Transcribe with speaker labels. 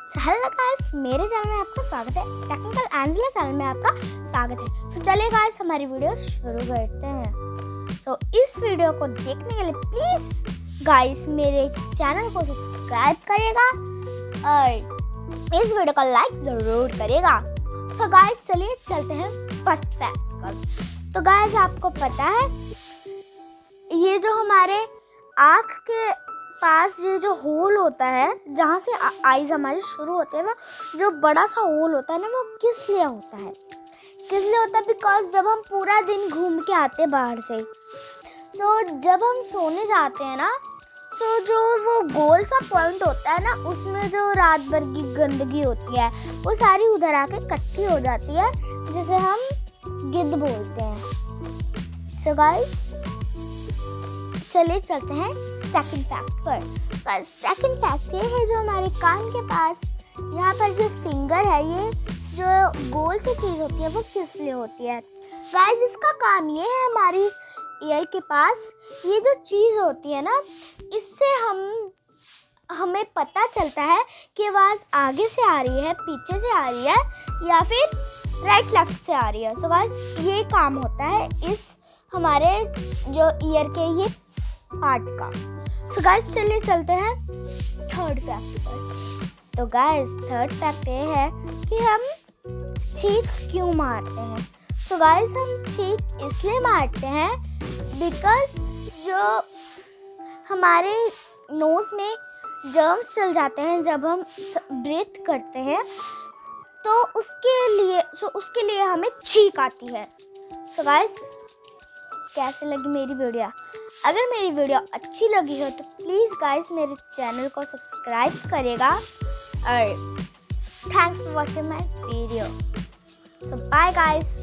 Speaker 1: So hello guys, मेरे channel में आपका स्वागत है। टेक्निकल एंजेला चैनल में आपका स्वागत है। तो चलिए गाइस, हमारी वीडियो शुरू करते हैं। तो इस वीडियो को देखने के लिए प्लीज गाइस मेरे चैनल को सब्सक्राइब करिएगा और इस वीडियो को लाइक जरूर करिएगा। तो गाइस चलिए चलते हैं फर्स्ट फैक्ट पर। तो गाइस आपको पता है ये जो हमारे आँख के पास ये जो होल होता है जहाँ से आईज हमारी शुरू होते हैं, वो जो बड़ा सा होल होता है ना, वो किस लिए होता है? किस लिए होता है? बिकॉज जब हम पूरा दिन घूम के आते हैं बाहर से, तो जब हम सोने जाते हैं ना, तो जो वो गोल सा पॉइंट होता है ना, उसमें जो रात भर की गंदगी होती है वो सारी उधर आके इकट्ठी हो जाती है, जिसे हम गिद्ध बोलते हैं। सो गाइस चलिए चलते हैं सेकंड फैक्ट पर। सेकंड फैक्ट ये है, जो हमारे कान के पास यहाँ पर जो फिंगर है, ये जो गोल सी चीज़ होती है वो किस लिए होती है? गाइस इसका काम ये है, हमारी ईयर के पास ये जो चीज़ होती है ना, इससे हमें पता चलता है कि आवाज़ आगे से आ रही है, पीछे से आ रही है या फिर राइट लेफ्ट से आ रही है। सो गाइस ये काम होता है इस हमारे जो ईयर के ये पार्ट का। सो गाइस चलिए चलते हैं थर्ड फैक्ट पर। तो गाइस थर्ड फैक्ट ये है कि हम छींक क्यों मारते हैं। तो गाइस हम छींक इसलिए मारते हैं बिकॉज जो हमारे नोज में जर्म्स चल जाते हैं जब हम ब्रीथ करते हैं, तो उसके लिए हमें छींक आती है। सो गाइस कैसे लगी मेरी वीडियो? अगर मेरी वीडियो अच्छी लगी हो तो प्लीज़ गाइस मेरे चैनल को सब्सक्राइब करेगा और thanks for watching my video. So bye guys.